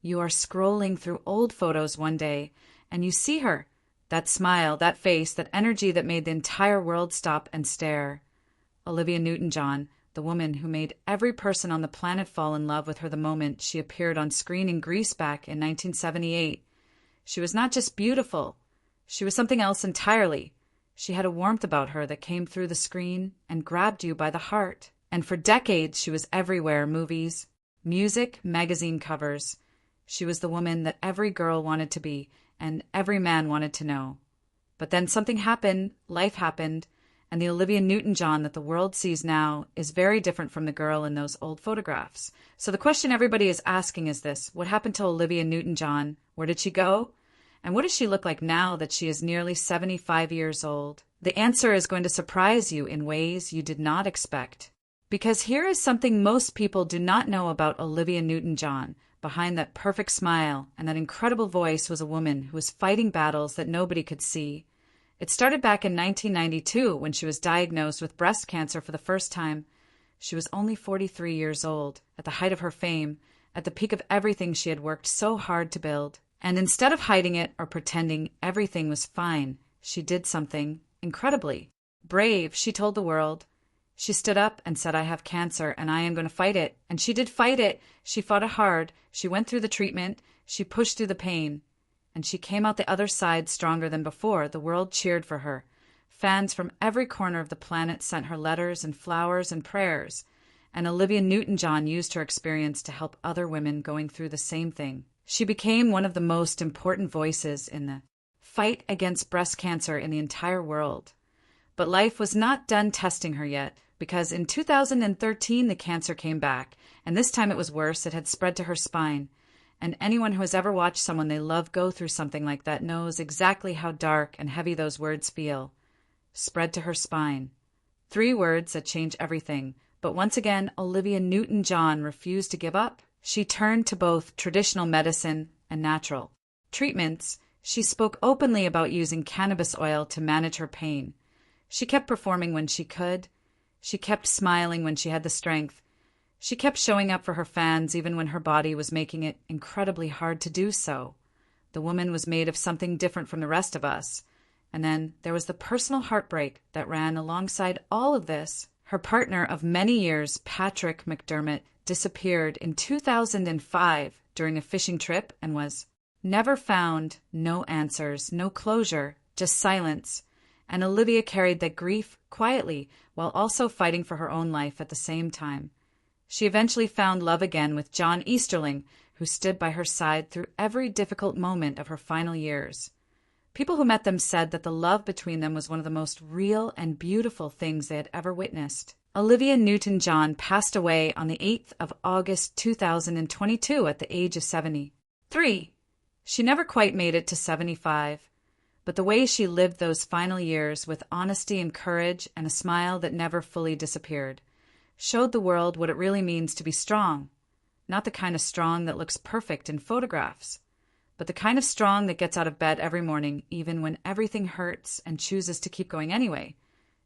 You are scrolling through old photos one day, and you see her. That smile, that face, that energy that made the entire world stop and stare. Olivia Newton-John, the woman who made every person on the planet fall in love with her the moment she appeared on screen in Grease back in 1978. She was not just beautiful. She was something else entirely. She had a warmth about her that came through the screen and grabbed you by the heart. And for decades, she was everywhere: movies, music, magazine covers. She was the woman that every girl wanted to be and every man wanted to know. But then something happened, life happened, and the Olivia Newton-John that the world sees now is very different from the girl in those old photographs. So the question everybody is asking is this: what happened to Olivia Newton-John? Where did she go? And what does she look like now that she is nearly 75 years old? The answer is going to surprise you in ways you did not expect. Because here is something most people do not know about Olivia Newton-John. Behind that perfect smile and that incredible voice was a woman who was fighting battles that nobody could see. It started back in 1992 when she was diagnosed with breast cancer for the first time. She was only 43 years old, at the height of her fame, at the peak of everything she had worked so hard to build. And instead of hiding it or pretending everything was fine, she did something incredibly brave. She told the world. She stood up and said, "I have cancer and I am going to fight it." And she did fight it. She fought it hard. She went through the treatment. She pushed through the pain. And she came out the other side stronger than before. The world cheered for her. Fans from every corner of the planet sent her letters and flowers and prayers. And Olivia Newton-John used her experience to help other women going through the same thing. She became one of the most important voices in the fight against breast cancer in the entire world. But life was not done testing her yet, because in 2013 the cancer came back, and this time it was worse. It had spread to her spine. And anyone who has ever watched someone they love go through something like that knows exactly how dark and heavy those words feel. Spread to her spine. 3 words that change everything. But once again, Olivia Newton-John refused to give up. She turned to both traditional medicine and natural treatments. She spoke openly about using cannabis oil to manage her pain. She kept performing when she could. She kept smiling when she had the strength. She kept showing up for her fans even when her body was making it incredibly hard to do so. The woman was made of something different from the rest of us. And then there was the personal heartbreak that ran alongside all of this. Her partner of many years, Patrick McDermott, disappeared in 2005 during a fishing trip and was never found. No answers, no closure, just silence. And Olivia carried that grief quietly while also fighting for her own life at the same time. She eventually found love again with John Easterling, who stood by her side through every difficult moment of her final years. People who met them said that the love between them was one of the most real and beautiful things they had ever witnessed. Olivia Newton-John passed away on the 8th of August 2022 at the age of 73. She never quite made it to 75, but the way she lived those final years with honesty and courage and a smile that never fully disappeared showed the world what it really means to be strong. Not the kind of strong that looks perfect in photographs, but the kind of strong that gets out of bed every morning even when everything hurts and chooses to keep going anyway.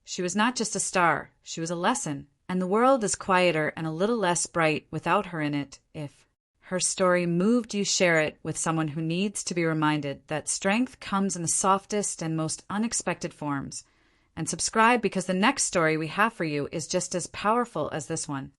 She was not just a star, she was a lesson, and the world is quieter and a little less bright without her in it. If her story moved you, share it with someone who needs to be reminded that strength comes in the softest and most unexpected forms. And subscribe because the next story we have for you is just as powerful as this one.